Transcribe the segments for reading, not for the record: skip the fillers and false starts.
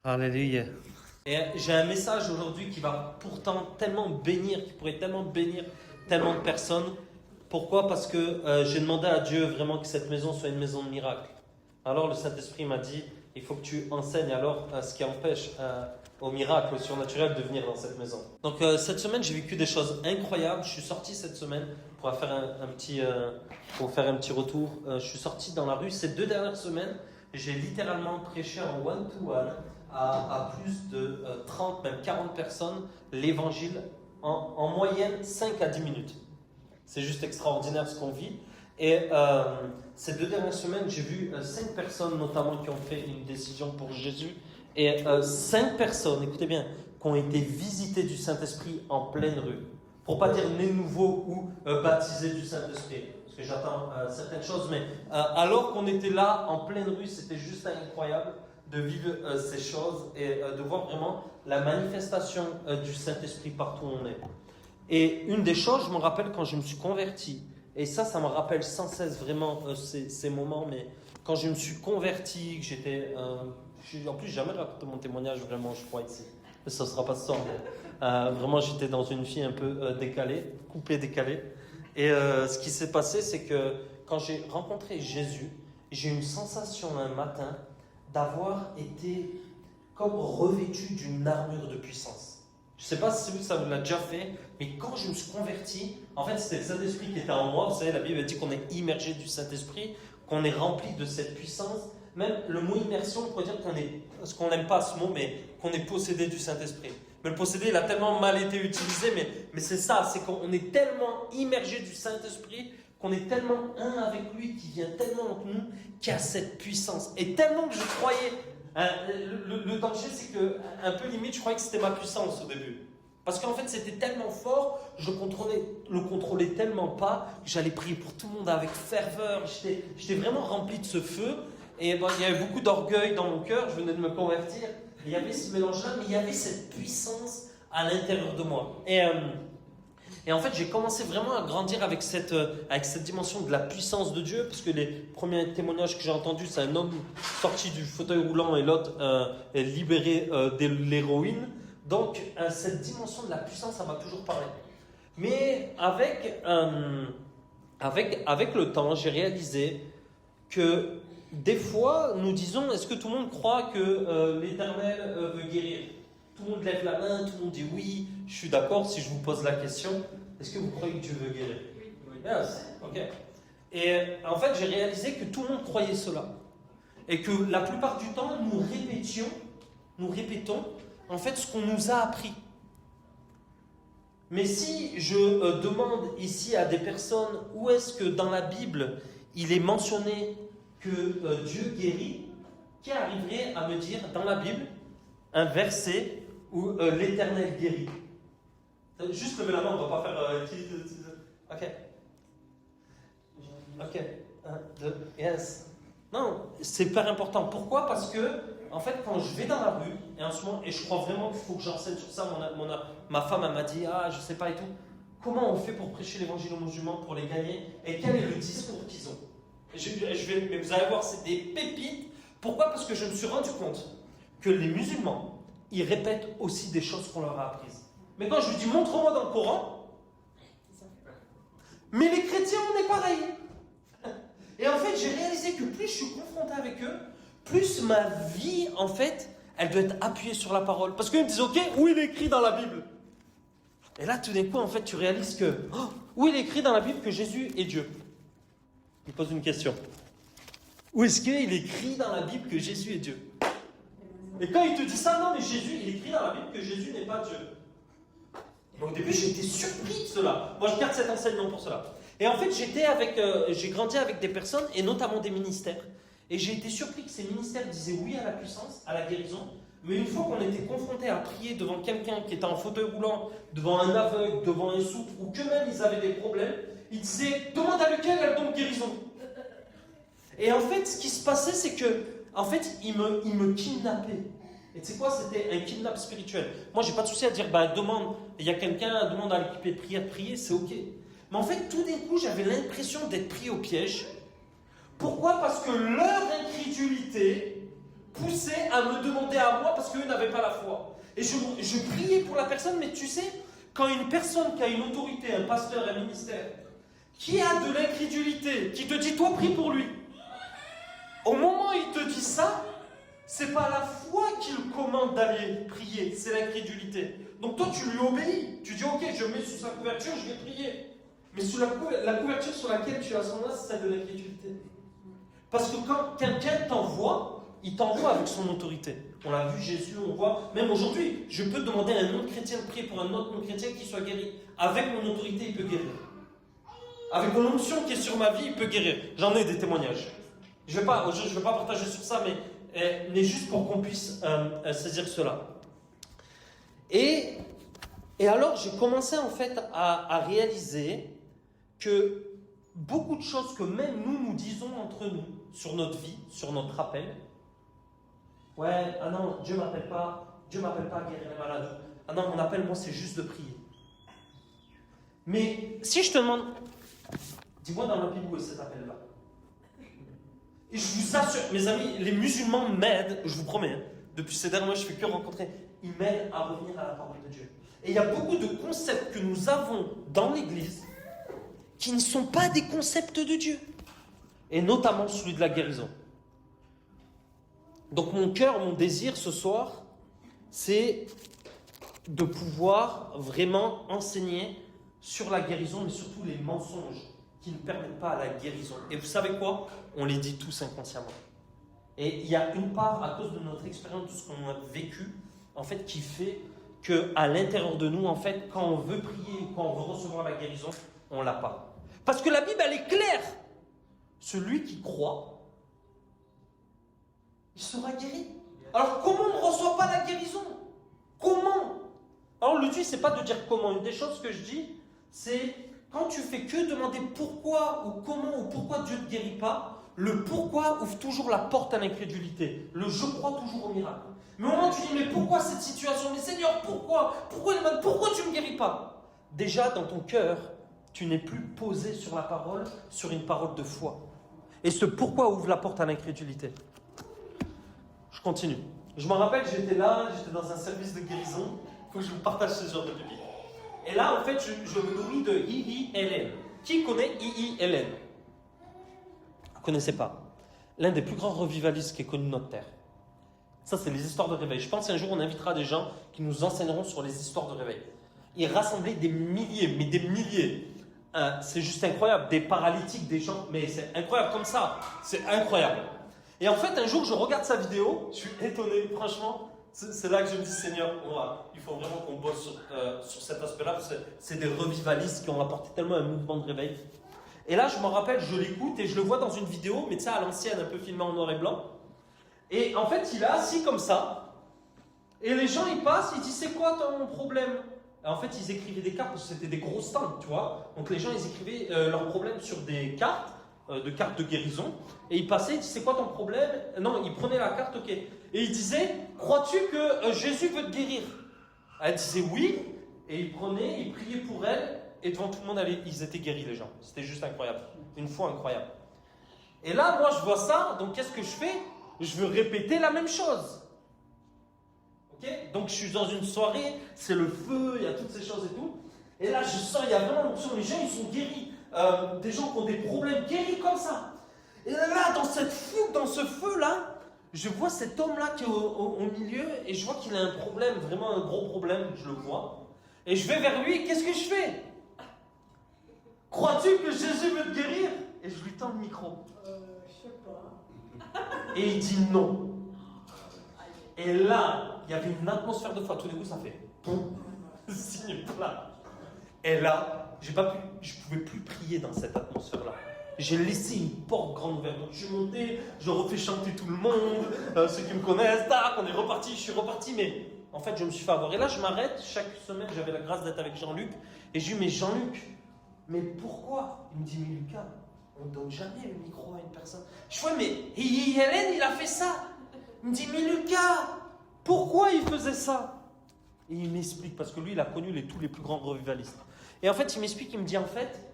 Alléluia. Et j'ai un message aujourd'hui qui va pourtant tellement bénir, qui pourrait tellement bénir tellement de personnes. Pourquoi? Parce que j'ai demandé à Dieu vraiment que cette maison soit une maison de miracle. Alors le Saint-Esprit m'a dit, il faut que tu enseignes alors ce qui empêche au miracle, au surnaturel de venir dans cette maison. Donc cette semaine, j'ai vécu des choses incroyables. Je suis sorti cette semaine pour faire pour faire un petit retour. Je suis sorti dans la rue ces 2 dernières semaines. J'ai littéralement prêché en one-to-one à plus de 30, même 40 personnes, l'évangile en moyenne 5 à 10 minutes. C'est juste extraordinaire ce qu'on vit. Et ces 2 dernières semaines, j'ai vu 5 personnes notamment qui ont fait une décision pour Jésus. Et 5 personnes, écoutez bien, qui ont été visitées du Saint-Esprit en pleine rue. Pour pas dire nés nouveaux ou baptisés du Saint-Esprit. Parce que j'attends certaines choses. Mais alors qu'on était là en pleine rue, c'était juste incroyable de vivre ces choses et de voir vraiment la manifestation du Saint-Esprit partout où on est. Et une des choses, je me rappelle quand je me suis converti, et ça me rappelle sans cesse vraiment ces moments, mais quand je me suis converti, que j'étais... en plus, j'ai jamais raconté mon témoignage vraiment, je crois, ici. Ça ne sera pas ce soir, mais vraiment, j'étais dans une vie un peu décalée, coupée, décalée. Et ce qui s'est passé, c'est que quand j'ai rencontré Jésus, j'ai eu une sensation un matin d'avoir été comme revêtu d'une armure de puissance. Je ne sais pas si ça vous l'a déjà fait, mais quand je me suis converti, en fait, c'était le Saint-Esprit qui était en moi. Vous savez, la Bible dit qu'on est immergé du Saint-Esprit, qu'on est rempli de cette puissance. Même le mot immersion, on pourrait dire qu'on est, parce qu'on n'aime pas ce mot, mais qu'on est possédé du Saint-Esprit. Mais le possédé, il a tellement mal été utilisé, mais c'est ça, c'est qu'on est tellement immergé du Saint-Esprit, qu'on est tellement un avec lui, qui vient tellement entre nous, qui a cette puissance. Et tellement que je croyais... le danger, c'est que, un peu limite, je croyais que c'était ma puissance au début. Parce qu'en fait, c'était tellement fort, je le contrôlais tellement pas, que j'allais prier pour tout le monde avec ferveur. J'étais vraiment rempli de ce feu. Et il y avait beaucoup d'orgueil dans mon cœur, je venais de me convertir. Et il y avait ce mélange-là, mais il y avait cette puissance à l'intérieur de moi. Et en fait, j'ai commencé vraiment à grandir avec cette dimension de la puissance de Dieu, parce que les premiers témoignages que j'ai entendus, c'est un homme sorti du fauteuil roulant et l'autre est libéré de l'héroïne. Donc, cette dimension de la puissance, ça m'a toujours parlé. Mais avec le temps, j'ai réalisé que des fois, nous disons, est-ce que tout le monde croit que l'Éternel veut guérir ? Tout le monde lève la main, tout le monde dit oui, je suis d'accord. Si je vous pose la question, est-ce que vous croyez que Dieu veut guérir ? Oui. Yes. Ok. Et en fait, j'ai réalisé que tout le monde croyait cela. Et que la plupart du temps, nous répétons en fait ce qu'on nous a appris. Mais si je demande ici à des personnes où est-ce que dans la Bible il est mentionné que Dieu guérit, qui arriverait à me dire dans la Bible un verset où l'Éternel guérit? Juste lever la main, on ne va pas faire... Ok. Ok. 1, 2, yes. Non, c'est hyper important. Pourquoi? Parce que, en fait, quand je vais dans la rue, et en ce moment, et je crois vraiment qu'il faut que j'enseigne sur ça, ma femme, elle m'a dit, je sais pas et tout. Comment on fait pour prêcher l'évangile aux musulmans, pour les gagner? Et quel est le discours qu'ils ont? Mais vous allez voir, c'est des pépites. Pourquoi? Parce que je me suis rendu compte que les musulmans, ils répètent aussi des choses qu'on leur a apprises. Mais quand je lui dis, montre-moi dans le Coran, mais les chrétiens, on est pareil. Et en fait, j'ai réalisé que plus je suis confronté avec eux, plus ma vie, en fait, elle doit être appuyée sur la parole. Parce qu'ils me disent, ok, où il est écrit dans la Bible? Et là, tout d'un coup, en fait, tu réalises que, où il est écrit dans la Bible que Jésus est Dieu? Il pose une question. Où est-ce qu'il est écrit dans la Bible que Jésus est Dieu? Et quand il te dit ça, non, mais Jésus, il est écrit dans la Bible que Jésus n'est pas Dieu. Et au début, j'ai été surpris de cela. Moi, je garde cet enseignement pour cela. Et en fait, j'ai grandi avec des personnes, et notamment des ministères. Et j'ai été surpris que ces ministères disaient oui à la puissance, à la guérison. Mais une fois qu'on était confronté à prier devant quelqu'un qui était en fauteuil roulant, devant un aveugle, devant un sourd, ou qu'eux-mêmes ils avaient des problèmes, ils disaient demande à lequel elle tombe guérison. Et en fait, ce qui se passait, c'est que, en fait, ils me kidnappaient. Et tu sais quoi, c'était un kidnap spirituel. Moi, j'ai pas de souci à dire, demande, il y a quelqu'un, demande à l'équipe de prière, prier, c'est ok. Mais en fait, tout d'un coup, j'avais l'impression d'être pris au piège. Pourquoi? Parce que leur incrédulité poussaient à me demander à moi parce qu'eux n'avaient pas la foi. Et je priais pour la personne, mais tu sais, quand une personne qui a une autorité, un pasteur, un ministère, qui a de l'incrédulité, qui te dit, toi, prie pour lui. Au moment où il te dit ça, c'est pas la foi qu'il commande d'aller prier, c'est l'incrédulité. Donc toi, tu lui obéis. Tu dis, ok, je mets sous sa couverture, je vais prier. Mais sous la couverture sur laquelle tu as son âme, c'est celle de l'incrédulité. Parce que quand quelqu'un t'envoie, il t'envoie avec son autorité. On l'a vu, Jésus, on voit. Même aujourd'hui, je peux demander à un non-chrétien de prier pour un autre non-chrétien qui soit guéri. Avec mon autorité, il peut guérir. Avec mon onction qui est sur ma vie, il peut guérir. J'en ai des témoignages. Je ne vais pas partager sur ça, mais juste pour qu'on puisse saisir cela. Et alors, j'ai commencé en fait à réaliser que beaucoup de choses que même nous disons entre nous, sur notre vie, sur notre appel, ouais, ah non, Dieu m'appelle pas à guérir les malades. Ah non, mon appel, moi, c'est juste de prier. Mais si je te demande, dis-moi dans la Bible où est cet appel-là. Et je vous assure, mes amis, les musulmans m'aident, je vous promets, hein, depuis ces derniers mois, je ne fais que rencontrer, ils m'aident à revenir à la parole de Dieu. Et il y a beaucoup de concepts que nous avons dans l'Église qui ne sont pas des concepts de Dieu. Et notamment celui de la guérison. Donc mon cœur, mon désir ce soir, c'est de pouvoir vraiment enseigner sur la guérison, mais surtout les mensonges qui ne permettent pas à la guérison. Et vous savez quoi? On les dit tous inconsciemment. Et il y a une part, à cause de notre expérience, de ce qu'on a vécu, en fait, qui fait qu'à l'intérieur de nous, en fait, quand on veut prier, quand on veut recevoir la guérison, on ne l'a pas. Parce que la Bible, elle est claire. Celui qui croit, il sera guéri. Alors comment on ne reçoit pas la guérison? Comment? Alors le but, c'est pas de dire comment. Une des choses que je dis, c'est quand tu fais que demander pourquoi ou comment ou pourquoi Dieu ne te guérit pas, le pourquoi ouvre toujours la porte à l'incrédulité. Le je crois toujours au miracle. Mais au moment où tu dis, mais pourquoi cette situation? Mais Seigneur, pourquoi tu ne me guéris pas? Déjà, dans ton cœur, tu n'es plus posé sur la parole, sur une parole de foi. Et ce pourquoi ouvre la porte à l'incrédulité. Je continue. Je me rappelle, j'étais dans un service de guérison. Il faut que je vous partage ce genre de bible. Et là, en fait, je me nourris de IILN. Qui connaît IILN? Vous ne connaissez pas. L'un des plus grands revivalistes qui est connu de notre terre. Ça, c'est les histoires de réveil. Je pense qu'un jour, on invitera des gens qui nous enseigneront sur les histoires de réveil. Ils rassemblaient des milliers, mais des milliers. C'est juste incroyable. Des paralytiques, des gens. Mais c'est incroyable comme ça. C'est incroyable. Et en fait, un jour, je regarde sa vidéo. Je suis étonné, franchement. C'est là que je me dis, Seigneur, il faut vraiment qu'on bosse sur cet aspect-là, parce que c'est des revivalistes qui ont apporté tellement un mouvement de réveil. Et là, je me rappelle, je l'écoute et je le vois dans une vidéo, mais tu sais, à l'ancienne, un peu filmée en noir et blanc. Et en fait, il est assis comme ça, et les gens, ils passent, ils disent, c'est quoi ton problème? Et en fait, ils écrivaient des cartes, parce que c'était des gros stands, tu vois. Donc les gens, ils écrivaient leurs problèmes sur des cartes de guérison, et ils passaient, ils disaient, c'est quoi ton problème? Non, ils prenaient la carte, ok. Et ils disaient, crois-tu que Jésus veut te guérir? Elle disait oui, et ils prenaient, ils priaient pour elle, et devant tout le monde, ils étaient guéris, les gens. C'était juste incroyable, une foi incroyable. Et là, moi, je vois ça, donc qu'est-ce que je fais? Je veux répéter la même chose. Ok? Donc je suis dans une soirée, c'est le feu, il y a toutes ces choses et tout. Et là, je sens, il y a vraiment l'onction, les gens, ils sont guéris. Des gens qui ont des problèmes guéris comme ça. Et là, dans cette foule, dans ce feu-là, je vois cet homme-là qui est au milieu et je vois qu'il a un problème, vraiment un gros problème, je le vois. Et je vais vers lui, et qu'est-ce que je fais? Crois-tu que Jésus veut te guérir? Et je lui tends le micro. Je sais pas. Et il dit non. Et là, il y avait une atmosphère de foi. Tout d'un coup, ça fait boum, signe plat. Et là, je pouvais plus prier dans cette atmosphère-là. J'ai laissé une porte grande ouverte. Donc je suis monté, je refais chanter tout le monde, ceux qui me connaissent, tac, on est reparti, je suis reparti, mais en fait je me suis fait avoir. Et là je m'arrête, chaque semaine j'avais la grâce d'être avec Jean-Luc, et je lui dis, mais Jean-Luc, mais pourquoi? Il me dit, mais Lucas, on ne donne jamais le micro à une personne. Je fais, mais Hélène, il a fait ça. Il me dit, mais Lucas, pourquoi il faisait ça? Et il m'explique, parce que lui il a connu tous les plus grands revivalistes. Et en fait il m'explique, il me dit, en fait,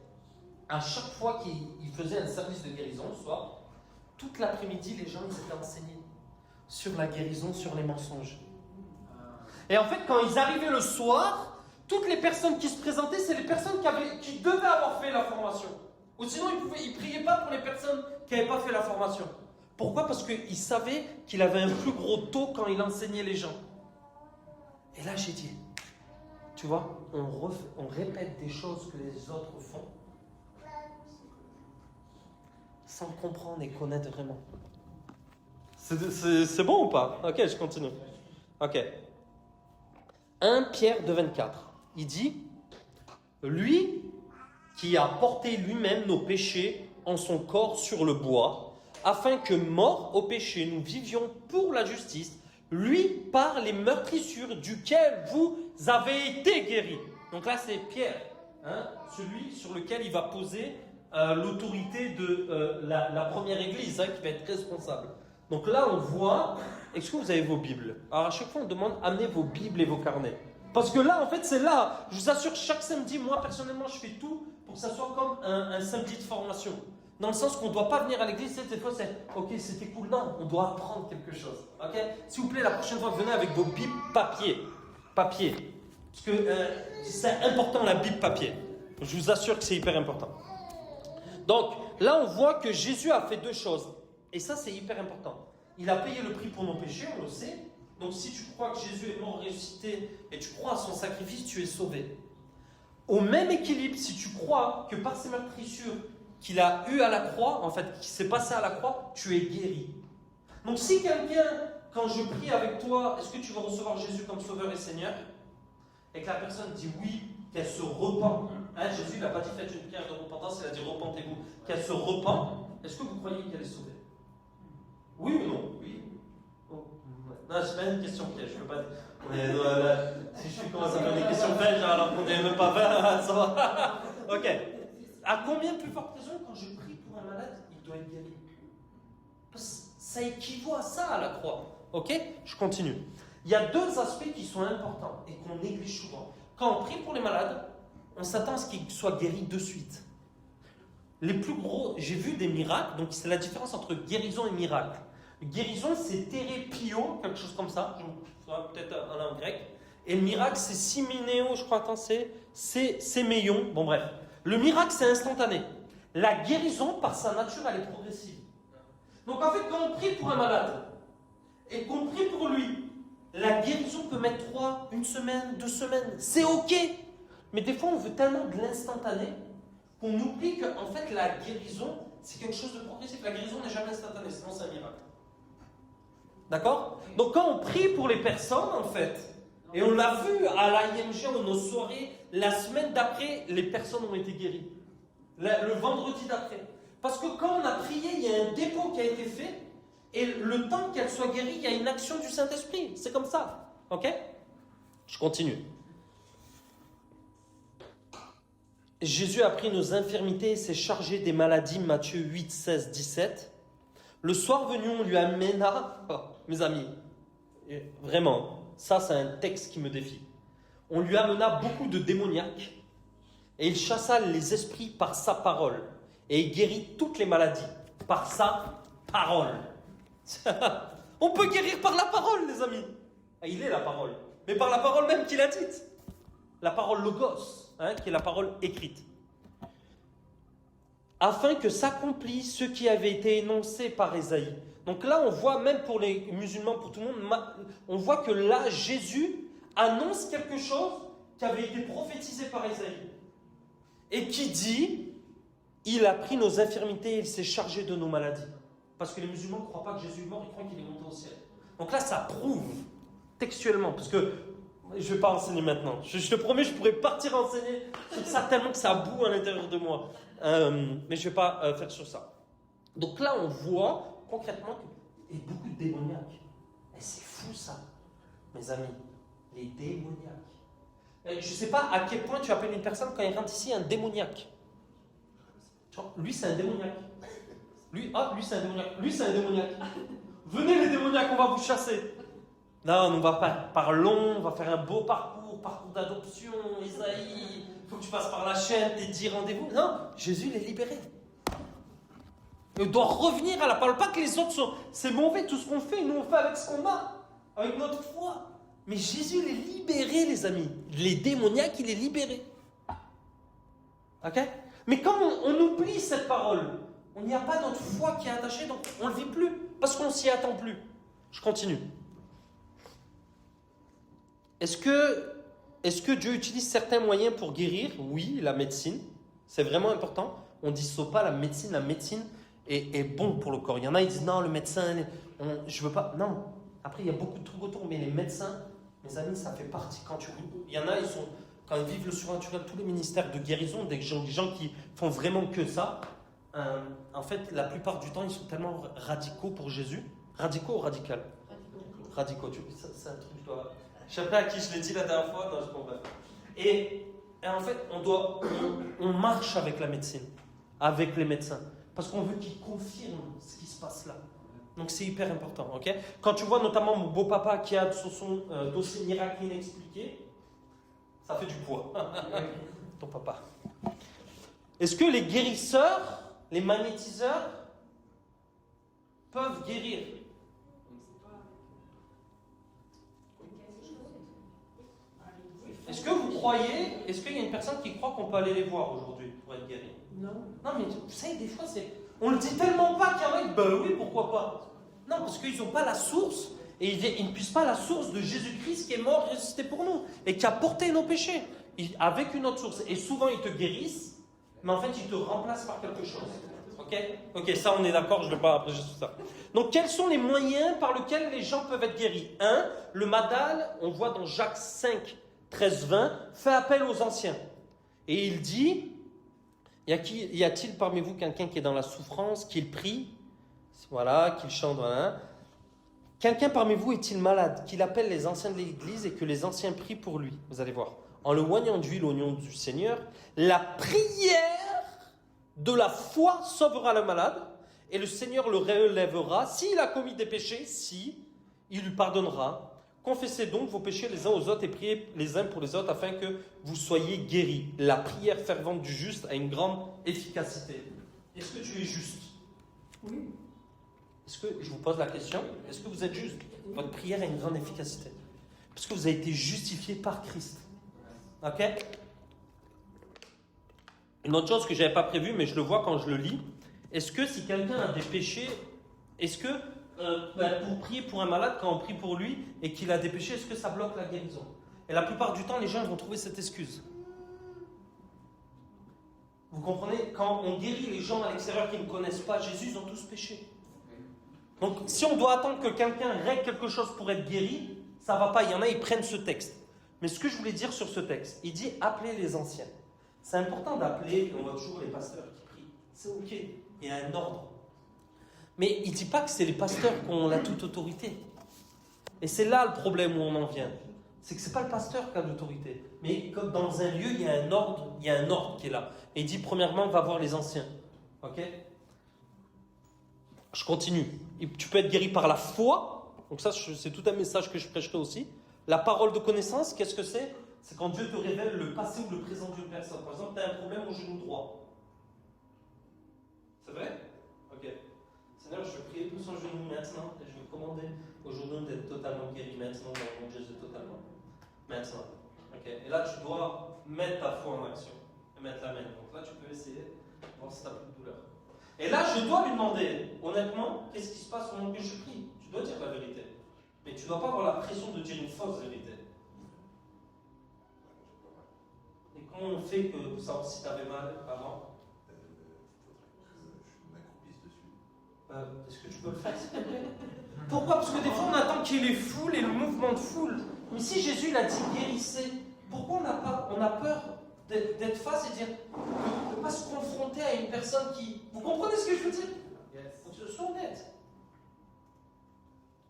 à chaque fois qu'il faisait un service de guérison le soir, toute l'après-midi, les gens ils étaient enseignés. sur la guérison, sur les mensonges. Et en fait, quand ils arrivaient le soir, toutes les personnes qui se présentaient, c'est les personnes qui devaient avoir fait la formation. Ou sinon, ils ne priaient pas pour les personnes qui n'avaient pas fait la formation. Pourquoi? Parce qu'ils savaient qu'il avait un plus gros taux quand il enseignait les gens. Et là, j'ai dit, tu vois, on répète des choses que les autres font sans comprendre et connaître vraiment. C'est bon ou pas? Ok, je continue. Ok. 1 Pierre 2,24. Il dit, lui qui a porté lui-même nos péchés en son corps sur le bois, afin que, morts au péché, nous vivions pour la justice, lui par les meurtrissures duquel vous avez été guéris. Donc là, c'est Pierre, celui sur lequel il va poser l'autorité de la première église, qui va être responsable. Donc là, on voit, est-ce que vous avez vos Bibles? Alors à chaque fois, on demande, amenez vos Bibles et vos carnets. Parce que là, en fait, c'est là, je vous assure, chaque samedi, moi, personnellement, je fais tout pour que ça soit comme un samedi de formation. Dans le sens qu'on ne doit pas venir à l'église, cette fois, c'est, ok, c'était cool. Non, on doit apprendre quelque chose. Ok? S'il vous plaît, la prochaine fois, venez avec vos Bibles papier. Papier. Parce que c'est important, la Bible papier. Je vous assure que c'est hyper important. Donc, là, on voit que Jésus a fait deux choses. Et ça, c'est hyper important. Il a payé le prix pour nos péchés, on le sait. Donc, si tu crois que Jésus est mort, ressuscité, et tu crois à son sacrifice, tu es sauvé. Au même équilibre, si tu crois que par ses meurtrissures qu'il a eu à la croix, en fait, qui s'est passé à la croix, tu es guéri. Donc, si quelqu'un, quand je prie avec toi, est-ce que tu vas recevoir Jésus comme Sauveur et Seigneur? Et que la personne dit oui, qu'elle se repent. Jésus n'a pas dit faites une prière de repentance, il a dit repentez-vous. Qu'elle se repent, est-ce que vous croyez qu'elle est sauvée? Oui ou non? Oui. Oh. Non, c'est pas une question piège, je ne peux pas dire. Si je commence à faire des questions pièges alors qu'on n'est même pas fait, ça va. Ok. À combien plus forte raison, quand je prie pour un malade, il doit être guéri? Parce que ça équivaut à ça à la croix. Ok? Je continue. Il y a deux aspects qui sont importants et qu'on néglige souvent. Quand on prie pour les malades, on s'attend à ce qu'ils soient guéris de suite. Les plus gros, j'ai vu des miracles, donc c'est la différence entre guérison et miracle. Guérison, c'est thérapio, quelque chose comme ça, peut-être en grec. Et le miracle, c'est siménéo, je crois, c'est séméion. Bon, bref. Le miracle, c'est instantané. La guérison, par sa nature, elle est progressive. Donc, en fait, quand on prie pour un malade et qu'on prie pour lui, la guérison peut mettre 3, 1 semaine, 2 semaines. C'est OK. Mais des fois, on veut tellement de l'instantané qu'on oublie qu'en fait, la guérison, c'est quelque chose de progressif. La guérison n'est jamais instantanée, sinon c'est un miracle. D'accord? Donc, quand on prie pour les personnes, en fait, et on l'a vu à l'IMG ou nos soirées, la semaine d'après, les personnes ont été guéries. Le vendredi d'après. Parce que quand on a prié, il y a un dépôt qui a été fait, et le temps qu'elle soit guérie, il y a une action du Saint-Esprit. C'est comme ça. Ok? Je continue. Jésus a pris nos infirmités et s'est chargé des maladies, Matthieu 8, 16, 17. Le soir venu, on lui amena, mes amis, vraiment, ça c'est un texte qui me défie. On lui amena beaucoup de démoniaques et il chassa les esprits par sa parole et il guérit toutes les maladies par sa parole. On peut guérir par la parole, les amis. Il est la parole, mais par la parole même qu'il a dite. La parole logos, qui est la parole écrite. Afin que s'accomplisse ce qui avait été énoncé par Ésaïe. Donc là, on voit, même pour les musulmans, pour tout le monde, on voit que là, Jésus annonce quelque chose qui avait été prophétisé par Ésaïe. Et qui dit, il a pris nos infirmités et il s'est chargé de nos maladies. Parce que les musulmans ne croient pas que Jésus est mort, ils croient qu'il est monté au ciel. Donc là, ça prouve textuellement, parce que je ne vais pas enseigner maintenant. Je te promets, je pourrais partir enseigner sur ça tellement que ça boue à l'intérieur de moi. Mais je ne vais pas faire sur ça. Donc là, on voit concrètement qu'il y a beaucoup de démoniaques. Et c'est fou ça, mes amis. Les démoniaques. Je ne sais pas à quel point tu appelles une personne quand il rentre ici un démoniaque. Genre, lui, c'est un démoniaque. Lui, c'est un démoniaque. Lui, c'est un démoniaque. Venez les démoniaques, on va vous chasser. Non, on va pas par long, on va faire un beau parcours d'adoption, Isaïe, il faut que tu passes par la chaîne, tes 10 rendez-vous. Non, Jésus l'est libéré. Et on doit revenir à la parole. Pas que les autres sont... C'est mauvais tout ce qu'on fait. Nous, on fait avec ce qu'on a. Avec notre foi. Mais Jésus, il est libéré, les amis. Les démoniaques, il est libéré. Ok? Mais quand on oublie cette parole, on n'y a pas notre foi qui est attachée, donc on ne le vit plus. Parce qu'on ne s'y attend plus. Je continue. Est-ce que Dieu utilise certains moyens pour guérir? Oui, la médecine. C'est vraiment important. On ne dissout pas la médecine. La médecine est bon pour le corps. Il y en a, ils disent non, le médecin, je veux pas. Non. Après, il y a beaucoup de trucs autour, mais les médecins, mes amis, ça fait partie. Il y en a, quand ils vivent le surnaturel, tous les ministères de guérison, des gens qui font vraiment que ça, en fait, la plupart du temps, ils sont tellement radicaux pour Jésus. Radicaux ou radical? Radicaux. C'est un truc, je sais pas à qui je l'ai dit la dernière fois, non, je comprends pas. Et en fait, on marche avec la médecine, avec les médecins, parce qu'on veut qu'ils confirment ce qui se passe là. Donc c'est hyper important, ok? Quand tu vois notamment mon beau-papa qui a sur son dossier miracle inexpliqué, ça fait du poids. Ton papa. Est-ce que les guérisseurs, les magnétiseurs, peuvent guérir? Est-ce que vous croyez, est-ce qu'il y a une personne qui croit qu'on peut aller les voir aujourd'hui pour être guéri? Non. Non, mais vous savez, des fois, on le dit tellement pas qu'il y en a qui, ben oui, pourquoi pas? Non, parce qu'ils n'ont pas la source, et ils ne puissent pas la source de Jésus-Christ qui est mort, ressuscité pour nous, et qui a porté nos péchés, avec une autre source. Et souvent, ils te guérissent, mais en fait, ils te remplacent par quelque chose. Ok, ça, on est d'accord, je ne vais pas après sur ça. Donc, quels sont les moyens par lesquels les gens peuvent être guéris? Le Madal, on voit dans Jacques 5, 13, 20, fait appel aux anciens. Et il dit, y a-t-il parmi vous quelqu'un qui est dans la souffrance, qu'il prie, voilà, qu'il chante, voilà. Quelqu'un parmi vous est-il malade, qu'il appelle les anciens de l'église et que les anciens prient pour lui? Vous allez voir. En le oignant d'huile au nom du Seigneur, la prière de la foi sauvera le malade et le Seigneur le relèvera. S'il a commis des péchés, il lui pardonnera. Confessez donc vos péchés les uns aux autres et priez les uns pour les autres afin que vous soyez guéris. La prière fervente du juste a une grande efficacité. Est-ce que tu es juste? Oui. Est-ce que, je vous pose la question, est-ce que vous êtes juste? Votre prière a une grande efficacité. Parce que vous avez été justifié par Christ. Ok? Une autre chose que je n'avais pas prévue, mais je le vois quand je le lis. Est-ce que si quelqu'un a des péchés, est-ce que pour prier pour un malade, quand on prie pour lui et qu'il a des péchés, est-ce que ça bloque la guérison? Et la plupart du temps, les gens vont trouver cette excuse. Vous comprenez? Quand on guérit les gens à l'extérieur qui ne connaissent pas Jésus, ils ont tous péché. Donc, si on doit attendre que quelqu'un règle quelque chose pour être guéri, ça ne va pas. Il y en a, ils prennent ce texte. Mais ce que je voulais dire sur ce texte, il dit appelez les anciens. C'est important d'appeler, on voit toujours les pasteurs qui prient. C'est ok, il y a un ordre. Mais il ne dit pas que c'est les pasteurs qui ont la toute autorité. Et c'est là le problème où on en vient. C'est que ce n'est pas le pasteur qui a l'autorité. Mais comme dans un lieu, il y a un ordre qui est là. Et il dit premièrement, va voir les anciens. Ok? Je continue. Tu peux être guéri par la foi. Donc ça, c'est tout un message que je prêcherai aussi. La parole de connaissance, qu'est-ce que c'est? C'est quand Dieu te révèle le passé ou le présent d'une personne. Par exemple, tu as un problème au genou droit. C'est vrai? Ok. Seigneur, je vais prier pour son genou maintenant et je vais commander au genou d'être totalement guéri maintenant dans le nom de Jésus totalement. Maintenant. Ok. Et là, tu dois mettre ta foi en action et mettre la main. Donc là, tu peux essayer, voir si tu n'as plus de douleur. Et là, je dois lui demander, honnêtement, qu'est-ce qui se passe pendant que je prie? Tu dois dire la vérité. Mais tu ne dois pas avoir la pression de dire une fausse vérité. Et comment on fait que pour savoir si tu avais mal avant? Je m'accroupisse dessus. Est-ce que tu peux le faire, s'il te plaît? Pourquoi? Parce que des fois, on attend qu'il y ait les foules et le mouvement de foule. Mais si Jésus l'a dit guérissez, pourquoi on a peur d'être face et dire on ne peut pas se confronter à une personne qui... Vous comprenez ce que je veux dire? Yes. Donc, sois honnête.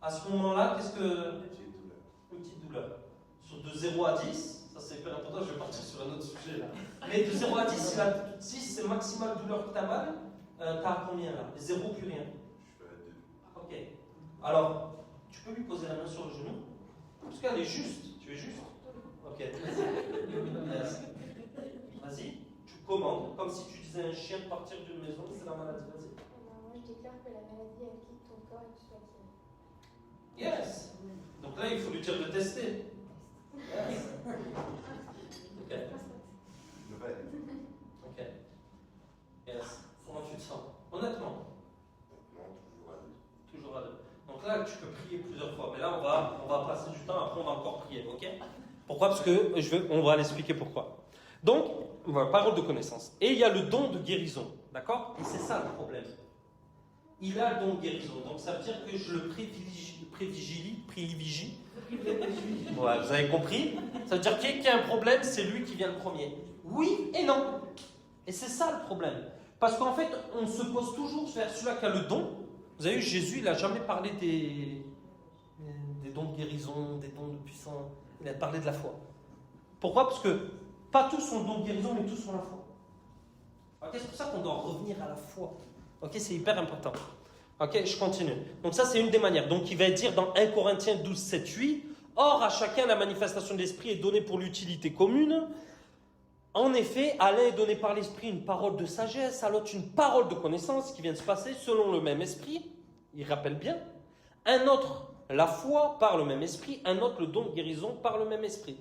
À ce moment-là, qu'est-ce que... Une petite douleur. De 0 à 10, ça c'est hyper important, je vais partir sur un autre sujet là. Mais de 0 à 10, si c'est maximal douleur que tu as mal, t'as combien là? 0, plus rien. Je suis à 2. Ok. Alors, tu peux lui poser la main sur le genou? Parce qu'elle est juste. Tu es juste? Ok. Vas-y. Tu commandes, comme si tu disais à un chien de partir d'une maison, c'est la maladie. Vas-y. déclare que la maladie elle quitte ton corps et que tu sois guéri. Yes. Donc là, il faut lui dire de tester. Yes. Ok. Je vais. Ok. Yes. Comment tu te sens? Honnêtement. Non, toujours à deux. Toujours à deux. Donc là, tu peux prier plusieurs fois. Mais là, on va passer du temps. Après, on va encore prier. Ok? Pourquoi? Parce que on va l'expliquer pourquoi. Donc, voilà, parole de connaissance. Et il y a le don de guérison. D'accord? Et c'est ça le problème. Il a le don de guérison. Donc ça veut dire que je le privilégie. Ouais, vous avez compris? Ça veut dire qu'il y a un problème, c'est lui qui vient le premier. Oui et non. Et c'est ça le problème. Parce qu'en fait, on se pose toujours vers celui qui a le don. Vous avez vu, Jésus, il n'a jamais parlé des dons de guérison, des dons de puissance. Il a parlé de la foi. Pourquoi? Parce que pas tous ont le don de guérison, mais tous ont la foi. Ok, c'est pour ça qu'on doit revenir à la foi. Ok, c'est hyper important. Ok, je continue. Donc ça, c'est une des manières. Donc il va dire dans 1 Corinthiens 12, 7, 8, « Or, à chacun, la manifestation de l'Esprit est donnée pour l'utilité commune. En effet, à l'un est donné par l'Esprit une parole de sagesse, à l'autre une parole de connaissance qui vient de se passer selon le même Esprit. » Il rappelle bien. Un autre, la foi par le même Esprit. Un autre, le don de guérison par le même Esprit.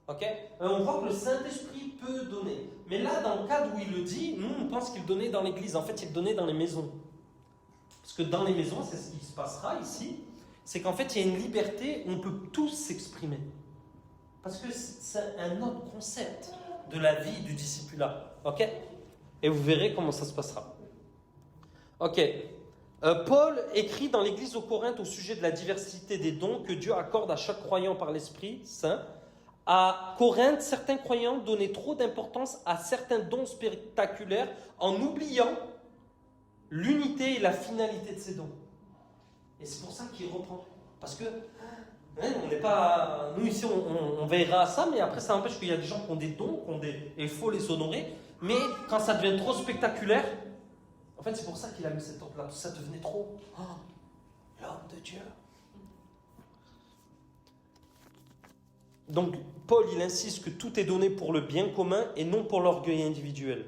Ok? On voit que le Saint-Esprit peut donner. Mais là, dans le cadre où il le dit, nous, on pense qu'il donnait dans l'église. En fait, il donnait dans les maisons. Parce que dans les maisons, c'est ce qui se passera ici. C'est qu'en fait, il y a une liberté où on peut tous s'exprimer. Parce que c'est un autre concept de la vie du discipulat. Ok? Et vous verrez comment ça se passera. Ok. Paul écrit dans l'église aux Corinthes au sujet de la diversité des dons que Dieu accorde à chaque croyant par l'Esprit Saint. À Corinthe, certains croyants donnaient trop d'importance à certains dons spectaculaires en oubliant l'unité et la finalité de ces dons. Et c'est pour ça qu'il reprend. Parce que on n'est pas. Nous ici, on veillera à ça, mais après, ça n'empêche qu'il y a des gens qui ont des dons, et il faut les honorer. Mais quand ça devient trop spectaculaire, en fait, c'est pour ça qu'il a mis cette ordre-là. Parce que ça devenait trop. Oh, l'homme de Dieu. Donc, Paul, il insiste que tout est donné pour le bien commun et non pour l'orgueil individuel.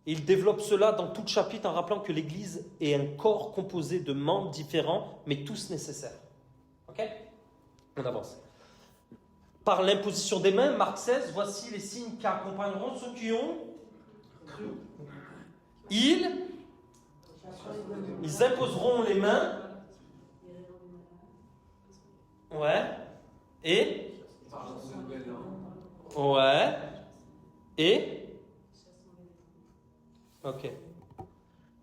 Il développe cela dans tout le chapitre en rappelant que l'Église est un corps composé de membres différents, mais tous nécessaires. Ok? On avance. Par l'imposition des mains, Marc 16, voici les signes qui accompagneront ceux qui ont cru. Ils imposeront les mains. Ouais. Et ouais. Et ok.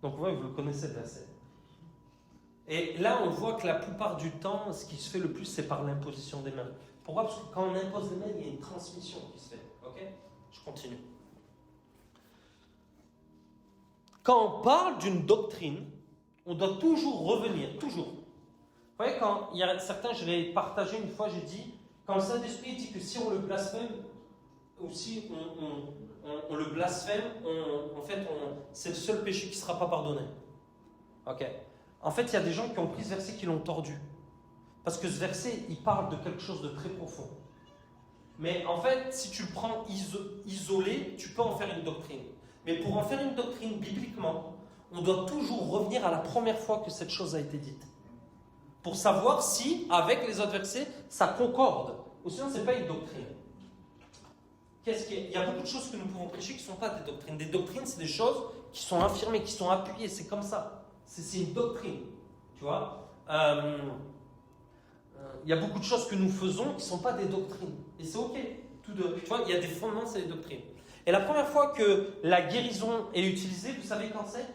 Donc ouais, vous le connaissez le verset. Et là, on voit que la plupart du temps, ce qui se fait le plus, c'est par l'imposition des mains. Pourquoi? Parce que quand on impose les mains, il y a une transmission qui se fait. Ok? Je continue. Quand on parle d'une doctrine, on doit toujours revenir, toujours. Vous voyez, quand il y a certains, je l'ai partagé une fois, j'ai dit, quand le Saint-Esprit dit que si on le blasphème, ou si on le blasphème, c'est le seul péché qui ne sera pas pardonné. Ok. En fait, il y a des gens qui ont pris ce verset qui l'ont tordu. Parce que ce verset, il parle de quelque chose de très profond. Mais en fait, si tu le prends isolé, tu peux en faire une doctrine. Mais pour en faire une doctrine bibliquement, on doit toujours revenir à la première fois que cette chose a été dite. Pour savoir si, avec les autres versets, ça concorde. Ou sinon, ce n'est pas une doctrine. Il y a beaucoup de choses que nous pouvons prêcher qui ne sont pas des doctrines. Des doctrines, c'est des choses qui sont affirmées, qui sont appuyées. C'est comme ça. C'est une doctrine. Tu vois, il y a beaucoup de choses que nous faisons qui ne sont pas des doctrines. Et c'est ok. Tu vois, il y a des fondements, c'est des doctrines. Et la première fois que la guérison est utilisée, vous savez quand c'est?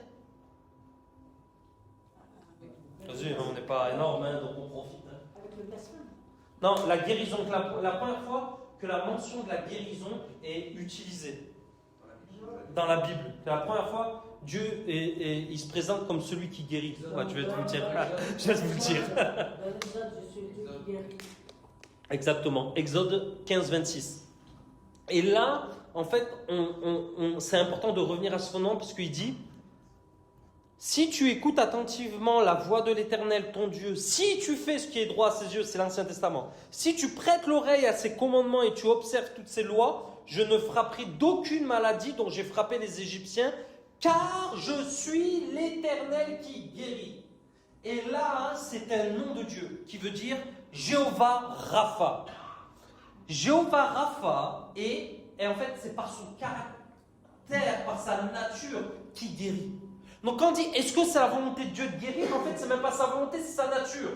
Vas-y, on n'est pas énorme, hein, donc on profite. Hein. Avec le blasphème. Non, la guérison, la première fois que la mention de la guérison est utilisée dans la Bible. C'est la première fois, Dieu il se présente comme celui qui guérit. Ouais, je vais te le dire. Je vais te le dire. Dans l'Exode, je suis Dieu qui guérit. Exactement. Exode 15, 26. Et là, en fait, c'est important de revenir à ce fondement parce qu'il dit: si tu écoutes attentivement la voix de l'Éternel, ton Dieu, si tu fais ce qui est droit à ses yeux, c'est l'Ancien Testament, si tu prêtes l'oreille à ses commandements et tu observes toutes ses lois, je ne frapperai d'aucune maladie dont j'ai frappé les Égyptiens Car je suis l'Éternel qui guérit. Et là, c'est un nom de Dieu qui veut dire Jéhovah Rapha. Jéhovah Rapha et en fait, c'est par son caractère, par sa nature qui guérit. Donc quand on dit, est-ce que c'est la volonté de Dieu de guérir? En fait, c'est même pas sa volonté, c'est sa nature.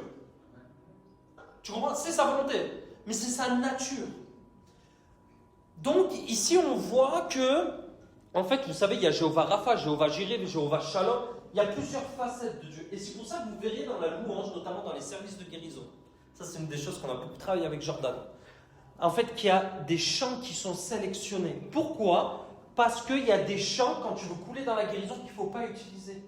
Tu comprends? C'est sa volonté, mais c'est sa nature. Donc ici, on voit que, en fait, vous savez, il y a Jéhovah Rapha, Jéhovah Jireh, Jéhovah Shalom. Il y a plusieurs facettes de Dieu. Et c'est pour ça que vous verrez dans la louange, notamment dans les services de guérison. Ça, c'est une des choses qu'on a beaucoup travaillé avec Jordan. En fait, qu'il y a des chants qui sont sélectionnés. Pourquoi? Parce qu'il y a des chants, quand tu veux couler dans la guérison, qu'il ne faut pas utiliser.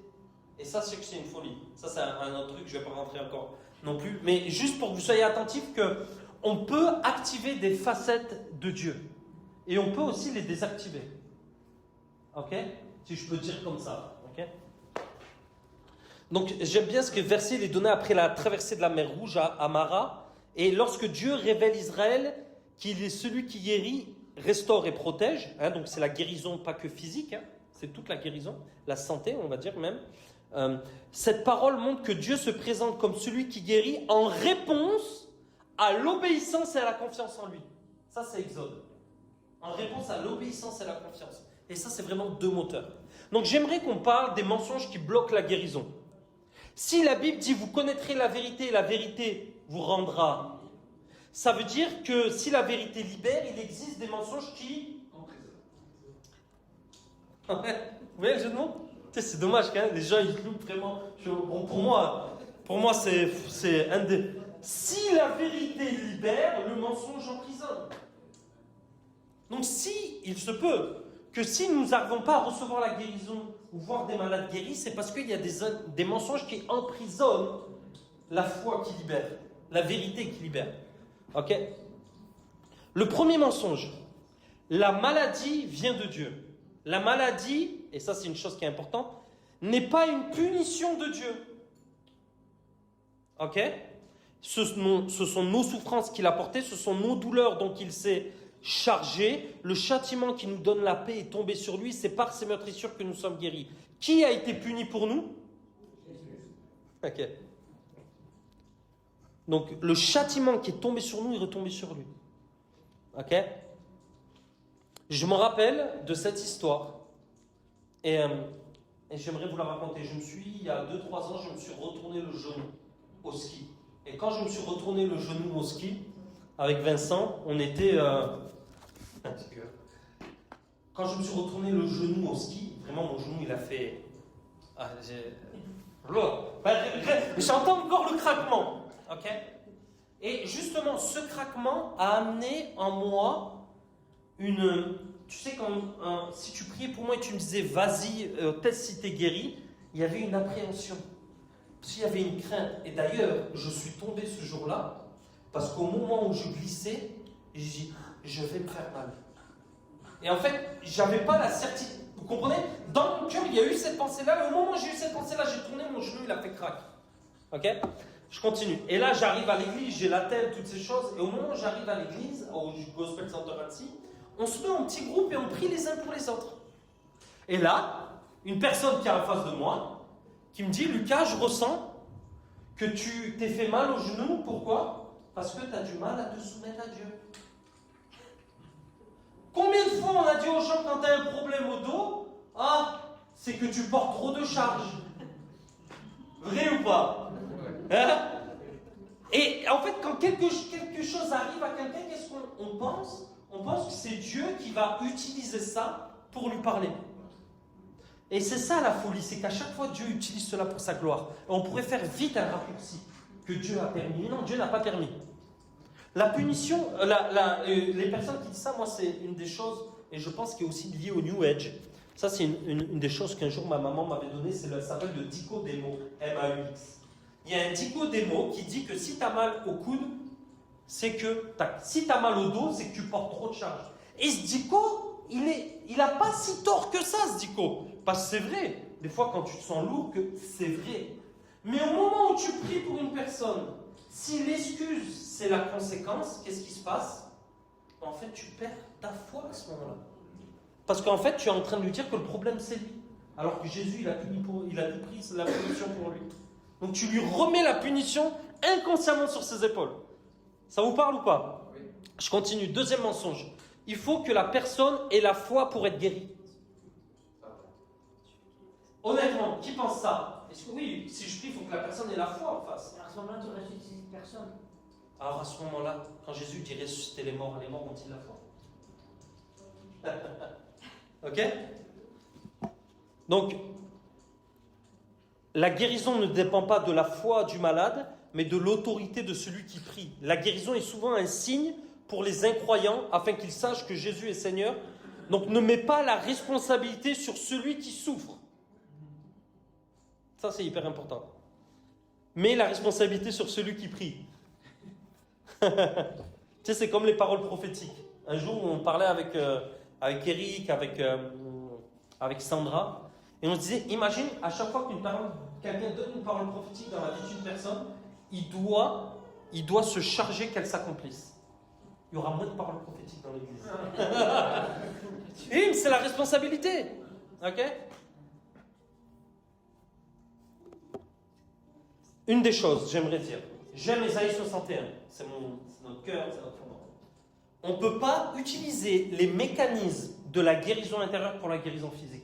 Et ça, c'est que c'est une folie. Ça, c'est un autre truc, je ne vais pas rentrer encore non plus. Mais juste pour que vous soyez attentifs qu'on peut activer des facettes de Dieu. Et on peut aussi les désactiver. Ok? Si je peux dire comme ça. Ok? Donc, j'aime bien ce que le verset il est donné après la traversée de la mer Rouge à Mara. Et lorsque Dieu révèle Israël qu'il est celui qui guérit, restaure et protège, hein, donc c'est la guérison pas que physique, hein, c'est toute la guérison, la santé on va dire même. Cette parole montre que Dieu se présente comme celui qui guérit en réponse à l'obéissance et à la confiance en lui. Ça c'est Exode. En réponse à l'obéissance et à la confiance. Et ça c'est vraiment deux moteurs. Donc j'aimerais qu'on parle des mensonges qui bloquent la guérison. Si la Bible dit vous connaîtrez la vérité et la vérité vous rendra, ça veut dire que si la vérité libère, il existe des mensonges qui... Vous voyez le jeu de mots? C'est dommage quand même, les gens ils loupent vraiment. Bon, pour moi c'est un des... Si la vérité libère, le mensonge emprisonne. Donc si, il se peut que si nous n'arrivons pas à recevoir la guérison ou voir des malades guéris, c'est parce qu'il y a des mensonges qui emprisonnent la foi qui libère, la vérité qui libère. Ok? Le premier mensonge, la maladie vient de Dieu. La maladie, et ça c'est une chose qui est importante, n'est pas une punition de Dieu. Ok? Ce sont nos souffrances qu'il a portées, ce sont nos douleurs dont il s'est chargé. Le châtiment qui nous donne la paix est tombé sur lui, c'est par ses meurtrissures que nous sommes guéris. Qui a été puni pour nous? Ok. Donc, le châtiment qui est tombé sur nous est retombé sur lui. Ok? Je me rappelle de cette histoire. Et j'aimerais vous la raconter. Il y a 2-3 ans, je me suis retourné le genou au ski. Et quand je me suis retourné le genou au ski, avec Vincent, on était... Quand je me suis retourné le genou au ski, vraiment mon genou, il a fait... J'entends encore le craquement. Ok? Et justement, ce craquement a amené en moi une... Tu sais, si tu priais pour moi et tu me disais, vas-y, teste si t'es guéri, il y avait une appréhension. Parce qu'il y avait une crainte. Et d'ailleurs, je suis tombé ce jour-là, parce qu'au moment où je glissais, j'ai dit, je vais me faire mal. Et en fait, j'avais pas la certitude. Vous comprenez? Dans mon cœur, il y a eu cette pensée-là. Et au moment où j'ai eu cette pensée-là, j'ai tourné mon genou, il a fait crack. Ok? Je continue. Et là, j'arrive à l'église, j'ai la tête, toutes ces choses. Et au moment où j'arrive à l'église, au Gospel Center Annecy, on se met en petit groupe et on prie les uns pour les autres. Et là, une personne qui est en face de moi, qui me dit, Lucas, je ressens que tu t'es fait mal au genou. Pourquoi? Parce que tu as du mal à te soumettre à Dieu. Combien de fois on a dit aux gens quand tu as un problème au dos, c'est que tu portes trop de charge. Vrai ou pas? Hein? Et en fait, quand quelque chose arrive à quelqu'un, qu'est-ce qu'on pense? On pense que c'est Dieu qui va utiliser ça pour lui parler. Et c'est ça la folie, c'est qu'à chaque fois Dieu utilise cela pour sa gloire. Et on pourrait faire vite un raccourci que Dieu a permis. Mais non, Dieu n'a pas permis. La punition, les personnes qui disent ça, moi c'est une des choses, et je pense qu'il est aussi lié au New Age. Ça c'est une des choses qu'un jour ma maman m'avait donné, ça s'appelle le Dicodémo, M-A-U-X. Il y a un Dicodémo qui dit que si tu as mal au coude, c'est que, si tu as mal au dos, c'est que tu portes trop de charge. Et ce Dico, il n'a pas si tort que ça, ce Dico. Parce que c'est vrai, des fois quand tu te sens lourd, que c'est vrai. Mais au moment où tu pries pour une personne, si l'excuse c'est la conséquence, qu'est-ce qui se passe? En fait, tu perds ta foi à ce moment-là. Parce qu'en fait, tu es en train de lui dire que le problème c'est lui. Alors que Jésus, il a tout pris la punition pour lui. Donc tu lui remets la punition inconsciemment sur ses épaules. Ça vous parle ou pas? Oui. Je continue. Deuxième mensonge. Il faut que la personne ait la foi pour être guérie. Honnêtement, qui pense ça? Est-ce que oui, si je prie, il faut que la personne ait la foi en face. À ce moment-là, tu ressuscites cette personne. Alors à ce moment-là, quand Jésus dit ressusciter les morts ont-ils la foi? Ok? Donc, la guérison ne dépend pas de la foi du malade, mais de l'autorité de celui qui prie. La guérison est souvent un signe pour les incroyants, afin qu'ils sachent que Jésus est Seigneur. Donc ne mets pas la responsabilité sur celui qui souffre. Ça, c'est hyper important. Mets la responsabilité sur celui qui prie. Tu sais, c'est comme les paroles prophétiques. Un jour, on parlait avec Eric, avec Sandra, et on se disait, imagine, à chaque fois quelqu'un donne une parole prophétique dans la vie d'une personne, il doit se charger qu'elle s'accomplisse. Il y aura moins de paroles prophétiques dans l'église. Et c'est la responsabilité. Ok? Une des choses, j'aimerais dire, j'aime Ésaïe 61, c'est notre cœur, c'est notre fondement. On ne peut pas utiliser les mécanismes de la guérison intérieure pour la guérison physique.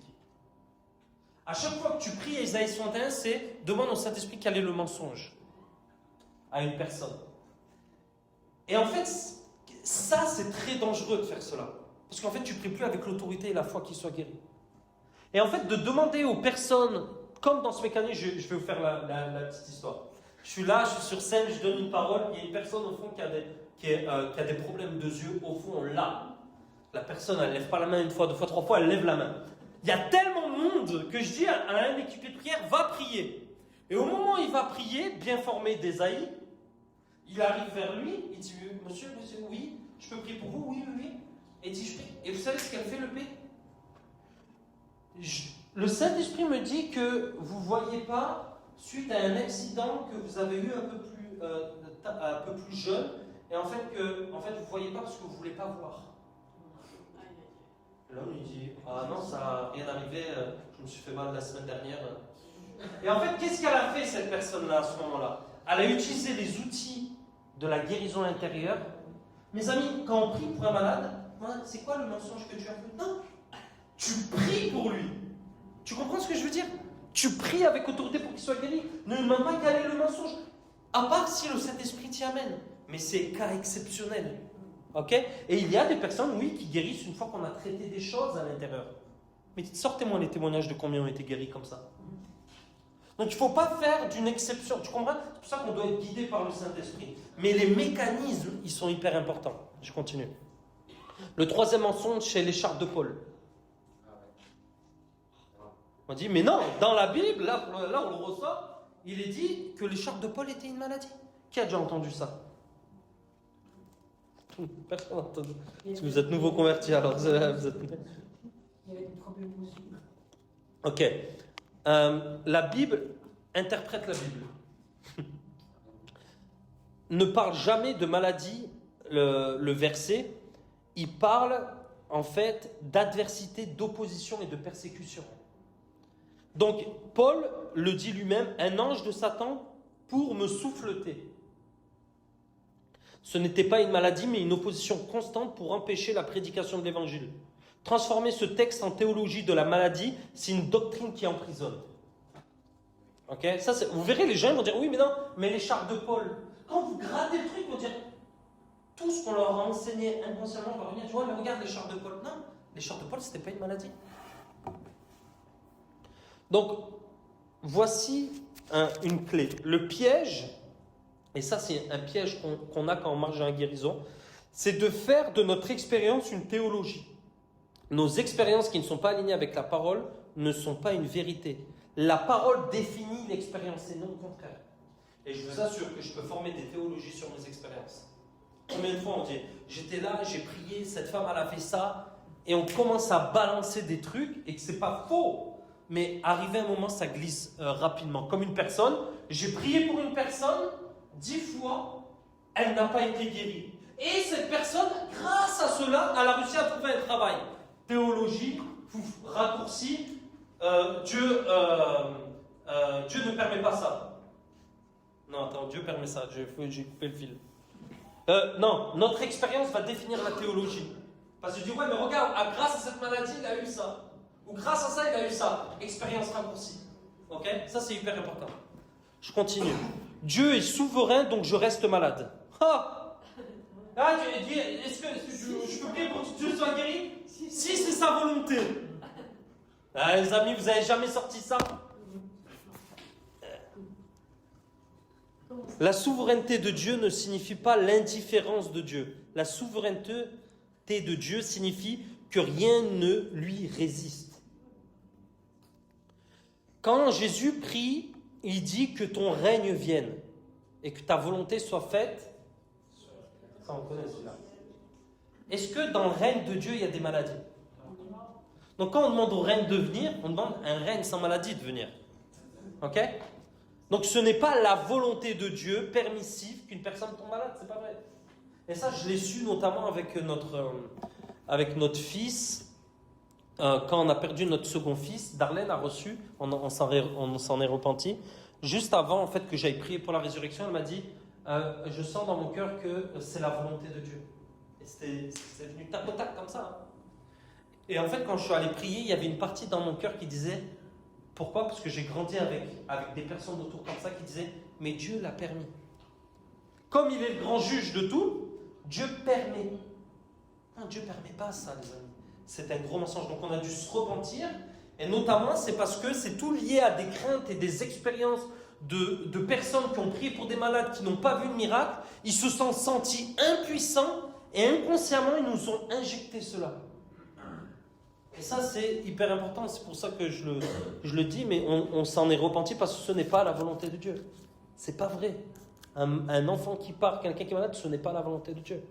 À chaque fois que tu pries Ésaïe 61, c'est demande au Saint-Esprit quel est le mensonge à une personne. Et en fait, ça c'est très dangereux de faire cela. Parce qu'en fait, tu ne pries plus avec l'autorité et la foi qu'il soit guéri. Et en fait, de demander aux personnes, comme dans ce mécanisme, je vais vous faire la petite histoire. Je suis là, je suis sur scène, je donne une parole, il y a une personne au fond qui a des problèmes de yeux, au fond, là. La personne, elle ne lève pas la main une fois, deux fois, trois fois, elle lève la main. Il y a tellement de monde que je dis à un équipier de prière, va prier. Et au moment où il va prier, bien formé d'Ésaïe, il arrive vers lui, il dit, monsieur, oui, je peux prier pour vous, oui. Et il dit, je prie. Et vous savez ce qu'elle fait, le P? Le Saint-Esprit me dit que vous ne voyez pas, suite à un accident que vous avez eu un peu plus jeune, et en fait, vous ne voyez pas parce que vous ne voulez pas voir. L'homme lui dit, ah non, ça n'a rien arrivé, je me suis fait mal la semaine dernière. Et en fait, qu'est-ce qu'elle a fait, cette personne-là, à ce moment-là? Elle a utilisé les outils de la guérison intérieure. Mes amis, quand on prie pour un malade, c'est quoi le mensonge que tu as fait? Non, tu pries pour lui. Tu comprends ce que je veux dire? Tu pries avec autorité pour qu'il soit guéri. Ne demande pas quel est le mensonge. À part si le Saint-Esprit t'y amène. Mais c'est cas exceptionnel. Ok? Et il y a des personnes, oui, qui guérissent une fois qu'on a traité des choses à l'intérieur. Mais sortez-moi les témoignages de combien ont été guéris comme ça. Donc il ne faut pas faire d'une exception. Tu comprends? C'est pour ça qu'on doit être guidé par le Saint-Esprit. Mais les mécanismes, ils sont hyper importants. Je continue. Le troisième mensonge, c'est l'écharpe de Paul. On dit, mais non, dans la Bible, là on le reçoit, il est dit que l'écharpe de Paul était une maladie. Qui a déjà entendu ça? Personne n'a entendu. Parce que vous êtes nouveau convertis, alors vous êtes... Il y avait des problèmes aussi. Ok. La Bible interprète la Bible. Ne parle jamais de maladie, le verset. Il parle, en fait, d'adversité, d'opposition et de persécution. Donc, Paul le dit lui-même, un ange de Satan pour me souffleter. Ce n'était pas une maladie, mais une opposition constante pour empêcher la prédication de l'évangile. Transformer ce texte en théologie de la maladie, c'est une doctrine qui emprisonne. Ok? Ça, vous verrez, les gens vont dire, oui, mais non, mais l'écharpe de Paul. Quand vous grattez le truc, ils vont dire, tout ce qu'on leur a enseigné inconsciemment va revenir. Tu vois, mais regarde l'écharpe de Paul. Non, l'écharpe de Paul, c'était pas une maladie. Donc, voici une clé. Le piège, et ça c'est un piège qu'on a quand on marche dans la guérison, c'est de faire de notre expérience une théologie. Nos expériences qui ne sont pas alignées avec la parole ne sont pas une vérité. La parole définit l'expérience et non le contraire. Et je vous assure que je peux former des théologies sur mes expériences. Combien de fois on dit, j'étais là, j'ai prié, cette femme elle a fait ça, et on commence à balancer des trucs et que c'est pas faux. Mais arrivé un moment, ça glisse rapidement. Comme une personne, j'ai prié pour une personne, 10 fois, elle n'a pas été guérie. Et cette personne, grâce à cela, elle a réussi à trouver un travail. Théologie, raccourci, Dieu ne permet pas ça. Non, attends, Dieu permet ça. J'ai coupé le fil. Non, notre expérience va définir la théologie. Parce que je dis, ouais, mais regarde, grâce à cette maladie, il a eu ça. Ou grâce à ça, il a eu ça. Expérience raccourcie. Ok? Ça, c'est hyper important. Je continue. Dieu est souverain, donc je reste malade. Est-ce que je peux prier pour que Dieu soit guéri? Si c'est sa volonté. Les amis, vous n'avez jamais sorti ça? La souveraineté de Dieu ne signifie pas l'indifférence de Dieu. La souveraineté de Dieu signifie que rien ne lui résiste. Quand Jésus prie, il dit que ton règne vienne et que ta volonté soit faite. Ça, on connaît celui-là. Est-ce que dans le règne de Dieu, il y a des maladies? Donc quand on demande au règne de venir, on demande un règne sans maladie de venir. Ok? Donc ce n'est pas la volonté de Dieu permissive qu'une personne tombe malade, c'est pas vrai. Et ça, je l'ai su notamment avec notre fils. Quand on a perdu notre second fils, Darlene a reçu, on s'en est repenti. Juste avant en fait que j'aille prier pour la résurrection, elle m'a dit je sens dans mon cœur que c'est la volonté de Dieu. Et c'est venu tac au tac comme ça. Et en fait, quand je suis allé prier, il y avait une partie dans mon cœur qui disait pourquoi? Parce que j'ai grandi avec des personnes autour comme ça qui disaient mais Dieu l'a permis. Comme il est le grand juge de tout, Dieu permet. Non, Dieu ne permet pas ça, les amis. C'est un gros mensonge. Donc on a dû se repentir. Et notamment, c'est parce que c'est tout lié à des craintes et des expériences de personnes qui ont prié pour des malades qui n'ont pas vu le miracle. Ils se sont sentis impuissants et inconsciemment, ils nous ont injecté cela. Et ça, c'est hyper important. C'est pour ça que je le dis, mais on s'en est repenti parce que ce n'est pas la volonté de Dieu. C'est pas vrai. Un enfant qui part, quelqu'un qui est malade, ce n'est pas la volonté de Dieu.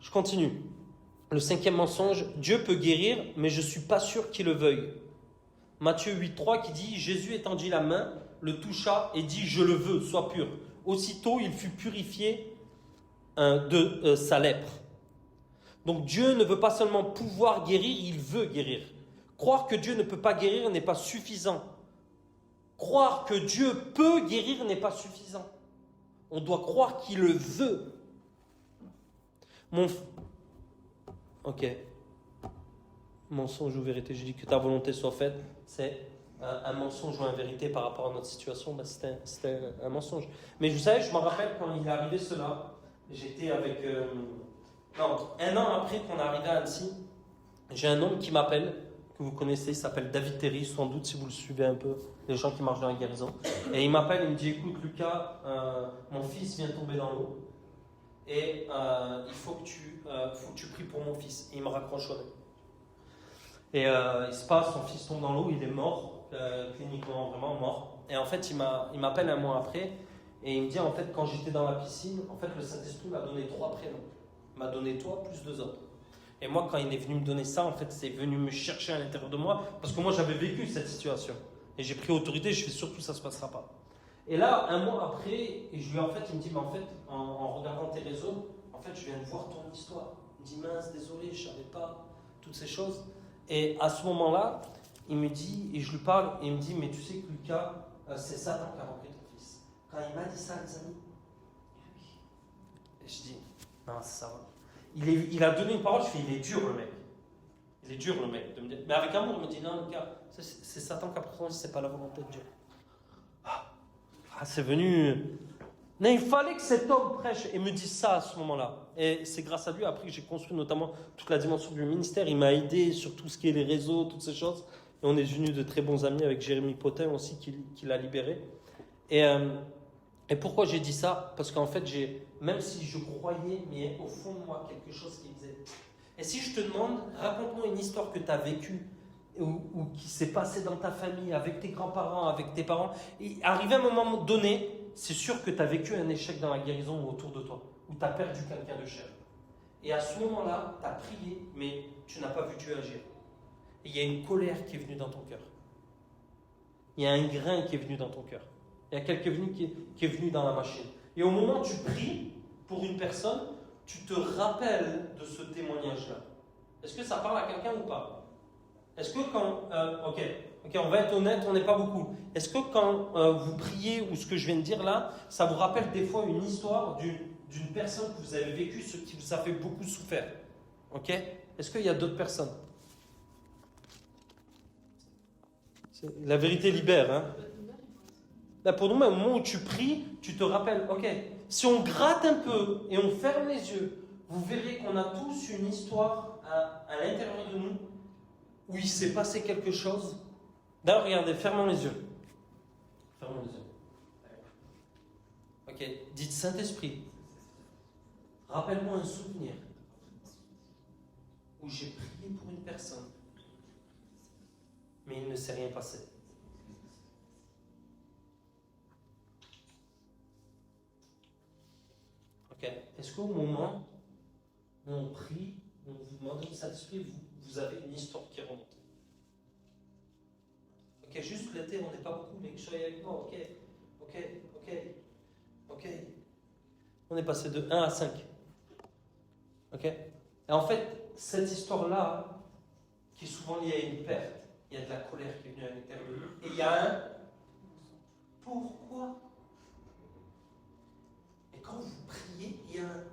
Je continue. Le 5e mensonge, Dieu peut guérir, mais je ne suis pas sûr qu'il le veuille. Matthieu 8,3 qui dit, Jésus étendit la main, le toucha et dit, je le veux, sois pur. Aussitôt, il fut purifié de sa lèpre. Donc Dieu ne veut pas seulement pouvoir guérir, il veut guérir. Croire que Dieu ne peut pas guérir n'est pas suffisant. Croire que Dieu peut guérir n'est pas suffisant. On doit croire qu'il le veut. Ok. Mensonge ou vérité, je dis que ta volonté soit faite, c'est un mensonge ou une vérité par rapport à notre situation, c'était un mensonge. Mais vous savez, je me rappelle quand il est arrivé cela, j'étais avec... un an après qu'on est arrivé à Annecy, j'ai un homme qui m'appelle, que vous connaissez, il s'appelle David Terry, sans doute si vous le suivez un peu, les gens qui marchent dans la guérison. Et il m'appelle, il me dit, écoute Lucas, mon fils vient tomber dans l'eau. Et il faut que tu pries pour mon fils. Et il me raccroche au nez. Et il se passe, son fils tombe dans l'eau, il est mort, cliniquement vraiment mort. Et en fait, il m'appelle un mois après et il me dit en fait quand j'étais dans la piscine, en fait le Saint-Esprit m'a donné 3 prénoms. Il m'a donné toi plus 2 autres. Et moi quand il est venu me donner ça, en fait c'est venu me chercher à l'intérieur de moi parce que moi j'avais vécu cette situation. Et j'ai pris autorité, je fais surtout ça se passera pas. Et là, un mois après, et il me dit, mais en fait, en regardant tes réseaux, en fait, je viens de voir ton histoire. Il me dit, mince, désolé, je savais pas, toutes ces choses. Et à ce moment-là, il me dit, et je lui parle, et il me dit, mais tu sais que Lucas, c'est Satan qui a rempli ton fils. Quand il m'a dit ça, les amis, et je dis, non, ça va. Il a donné une parole, je fais, il est dur le mec. Il est dur le mec. De me dire, mais avec amour, il me dit, non, Lucas, c'est Satan qui a pris ton fils, c'est pas la volonté de Dieu. C'est venu... Mais il fallait que cet homme prêche et me dise ça à ce moment-là. Et c'est grâce à lui après que j'ai construit notamment toute la dimension du ministère. Il m'a aidé sur tout ce qui est les réseaux, toutes ces choses. Et on est devenus de très bons amis avec Jérémy Potin aussi qui l'a libéré. Et pourquoi j'ai dit ça? Parce qu'en fait, même si je croyais, mais au fond de moi, quelque chose qui me disait... Et si je te demande, raconte-moi une histoire que tu as vécue ou qui s'est passé dans ta famille, avec tes grands-parents, avec tes parents. Et arrivé à un moment donné, c'est sûr que tu as vécu un échec dans la guérison ou autour de toi, ou tu as perdu quelqu'un de cher. Et à ce moment-là, tu as prié, mais tu n'as pas vu Dieu agir. Et il y a une colère qui est venue dans ton cœur. Il y a un grain qui est venu dans ton cœur. Il y a quelque chose qui est venu dans la machine. Et au moment où tu pries pour une personne, tu te rappelles de ce témoignage-là. Est-ce que ça parle à quelqu'un ou pas? est-ce que quand... ok, on va être honnête, on n'est pas beaucoup. Est-ce que quand vous priez, ou ce que je viens de dire là, ça vous rappelle des fois une histoire d'une personne que vous avez vécue, ce qui vous a fait beaucoup souffrir? Ok? Est-ce qu'il y a d'autres personnes? La vérité libère. Hein? Là, pour nous, au moment où tu pries, tu te rappelles, ok, si on gratte un peu et on ferme les yeux, vous verrez qu'on a tous une histoire à l'intérieur de nous où il s'est passé quelque chose. D'ailleurs, regardez, fermons les yeux. Fermons les yeux. Ok, dites Saint-Esprit, rappelle-moi un souvenir où j'ai prié pour une personne, mais il ne s'est rien passé. Ok, est-ce qu'au moment où on prie, on vous demande au Saint-Esprit, vous avez une histoire qui remonte? Ok, juste l'été, on n'est pas beaucoup, mais que je sois avec moi, ok. On est passé de 1 à 5. Ok? Et en fait, cette histoire-là, qui est souvent liée à une perte, il y a de la colère qui est venue à l'intérieur de nous, et il y a un pourquoi? Et quand vous priez, il y a un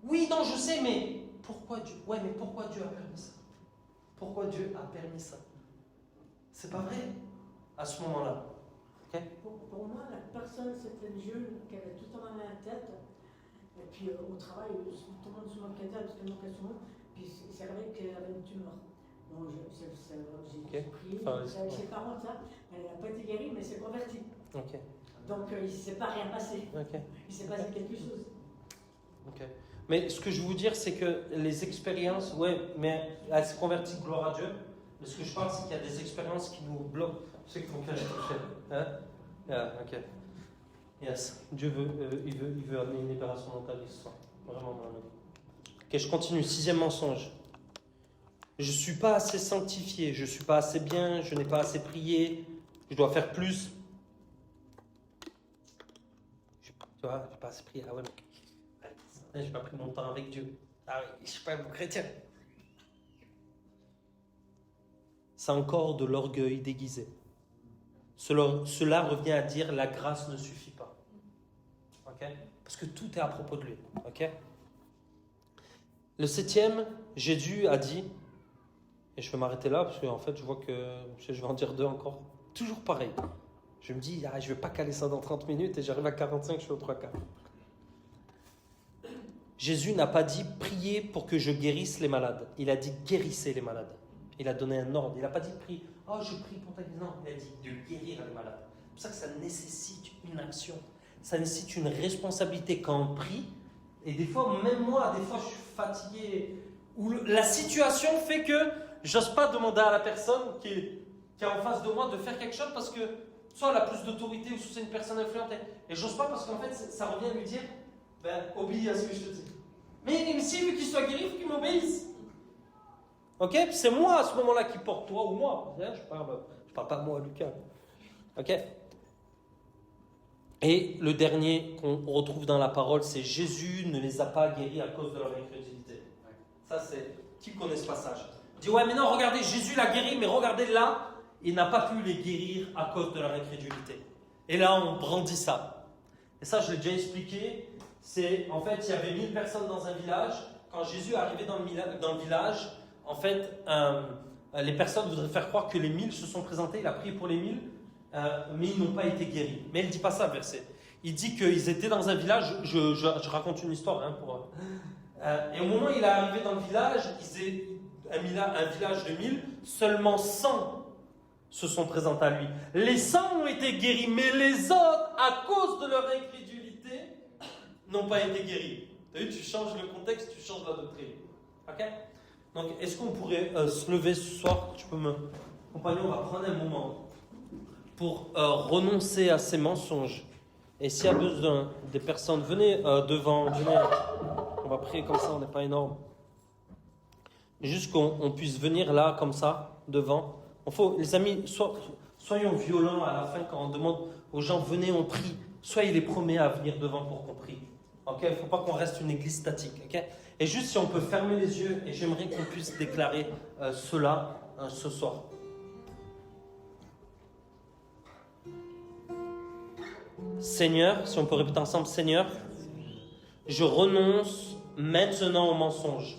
oui, non, je sais, mais pourquoi Dieu? Ouais, mais pourquoi Dieu a permis ça? Pourquoi Dieu a permis ça? C'est pas vrai à ce moment-là. Okay? Pour moi, la personne, c'était une jeune qui avait tout le temps mal à la tête. Et puis au travail, tout le monde se moquait d'elle, parce qu'elle moquait tout le monde. Puis c'est vrai qu'elle avait une tumeur. Donc j'ai prié, j'ai pas honte, hein. Elle n'a pas été guérie, mais elle s'est convertie. Okay. Donc il ne s'est pas rien passé. Okay. Il s'est passé quelque chose. Okay. Mais ce que je veux vous dire, c'est que les expériences, ouais, mais elle s'est convertie, gloire à Dieu. Mais ce que je parle, c'est qu'il y a des expériences qui nous bloquent. Tu sais que ton cœur est touché. Hein? Yeah, ok. Yes. Dieu il veut amener une libération dans ta vie ce soir. Vraiment, mon ami. Ok, je continue. 6e mensonge. Je ne suis pas assez sanctifié, je ne suis pas assez bien, je n'ai pas assez prié, je dois faire plus. Tu vois, je n'ai pas assez prié. Ah ouais, mais je n'ai pas pris mon temps avec Dieu. Ah oui, je ne suis pas un bon chrétien. C'est encore de l'orgueil déguisé. Cela revient à dire la grâce ne suffit pas. Ok? Parce que tout est à propos de lui. Ok? Le 7e, Jésus a dit, et je vais m'arrêter là parce qu'en fait je vois que je vais en dire 2 encore. Toujours pareil. Je me dis, je ne vais pas caler ça dans 30 minutes et j'arrive à 45, je suis au 3/4. Jésus n'a pas dit priez pour que je guérisse les malades. Il a dit guérissez les malades. Il a donné un ordre. Il n'a pas dit prie. Oh, je prie pour ta guérison. Non, il a dit de guérir les malades. C'est pour ça que ça nécessite une action. Ça nécessite une responsabilité quand on prie. Et des fois, même moi, des fois, je suis fatigué. Ou la situation fait que j'ose pas demander à la personne qui est en face de moi de faire quelque chose parce que soit elle a plus d'autorité ou soit c'est une personne influente. Et j'ose pas parce qu'en fait, ça revient à lui dire obéis à ce que je te dis. Mais s'il veut qu'il soit guéri, il faut qu'il m'obéisse. Ok? C'est moi à ce moment-là qui porte, toi ou moi. Je parle pas moi, Lucas. Ok? Et le dernier qu'on retrouve dans la parole, c'est Jésus ne les a pas guéris à cause de leur incrédulité. Ça, c'est qui connaît ce passage? Il dit ouais, mais non, regardez, Jésus l'a guéri, mais regardez là, il n'a pas pu les guérir à cause de leur incrédulité. Et là, on brandit ça. Et ça, je l'ai déjà expliqué. C'est en fait, il y avait 1000 personnes dans un village. Quand Jésus est arrivé dans le village, en fait, les personnes voudraient faire croire que les 1000 se sont présentés. Il a prié pour les 1000, mais ils n'ont pas été guéris. Mais il ne dit pas ça, verset. Il dit qu'ils étaient dans un village. Je raconte une histoire. Et au moment où il est arrivé dans le village, un village de 1000, seulement 100 se sont présentés à lui. Les 100 ont été guéris, mais les autres, à cause de leur incrédulité, n'ont pas été guéris. Tu as vu, tu changes le contexte, tu changes la doctrine. Ok? Donc, est-ce qu'on pourrait se lever ce soir? Compagnon, on va prendre un moment pour renoncer à ces mensonges. Et s'il y a besoin des personnes, venez devant, venez. On va prier comme ça, on n'est pas énorme. Juste qu'on puisse venir là, comme ça, devant. Les amis, soyons violents à la fin quand on demande aux gens, venez, on prie. Soyez les premiers à venir devant pour qu'on prie. Ok, il ne faut pas qu'on reste une église statique. Okay? Et juste si on peut fermer les yeux, et j'aimerais qu'on puisse déclarer cela ce soir. Seigneur, si on peut répéter ensemble, Seigneur, je renonce maintenant aux mensonges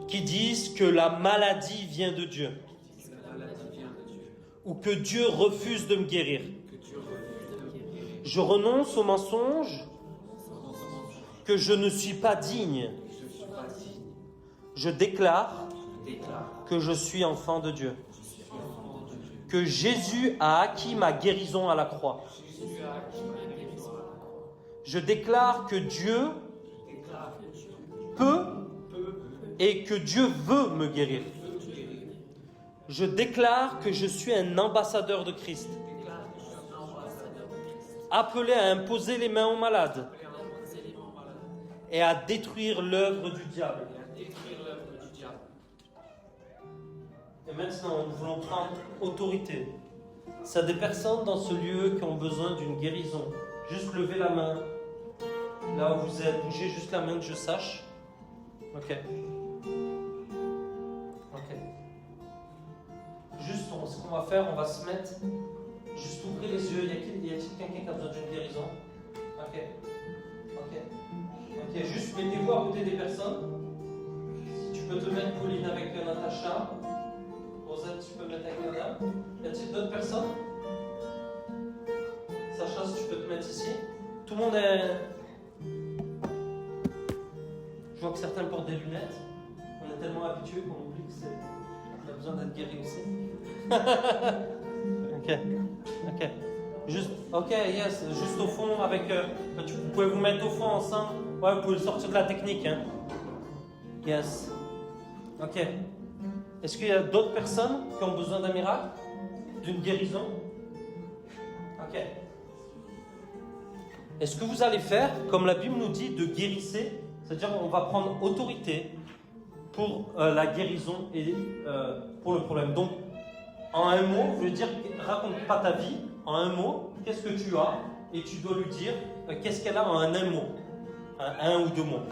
qui disent que la maladie vient de Dieu ou que Dieu refuse de me guérir. Je renonce aux mensonges que je ne suis pas digne. Je déclare que je suis enfant de Dieu. Que Jésus a acquis ma guérison à la croix. Je déclare que Dieu peut et que Dieu veut me guérir. Je déclare que je suis un ambassadeur de Christ, appelé à imposer les mains aux malades et à détruire l'œuvre du diable. Et maintenant, nous voulons prendre autorité. S'il y a des personnes dans ce lieu qui ont besoin d'une guérison, juste levez la main. Là où vous êtes, bougez juste la main que je sache. Ok. Juste, ce qu'on va faire, on va se mettre, juste ouvrir les yeux. Y a-t-il quelqu'un qui a besoin d'une guérison? Ok. Juste mettez-vous à côté des personnes. Si tu peux te mettre, Pauline, avec Natacha. Rosette, tu peux me mettre avec madame. Y a-t-il d'autres personnes? Sacha, si tu peux te mettre ici. Tout le monde est... Je vois que certains portent des lunettes. On est tellement habitués qu'on oublie qu'on a besoin d'être guéri aussi. Ok. Juste au fond avec... vous pouvez vous mettre au fond ensemble. Ouais, vous pouvez sortir de la technique. Hein. Yes. Ok. Est-ce qu'il y a d'autres personnes qui ont besoin d'un miracle? D'une guérison? Ok. Est-ce que vous allez faire, comme la Bible nous dit, de guérisser? C'est-à-dire qu'on va prendre autorité pour la guérison et pour le problème. Donc, en un mot, je veux dire, raconte pas ta vie. En un mot, qu'est-ce que tu as? Et tu dois lui dire qu'est-ce qu'elle a en un mot. Un ou deux mots.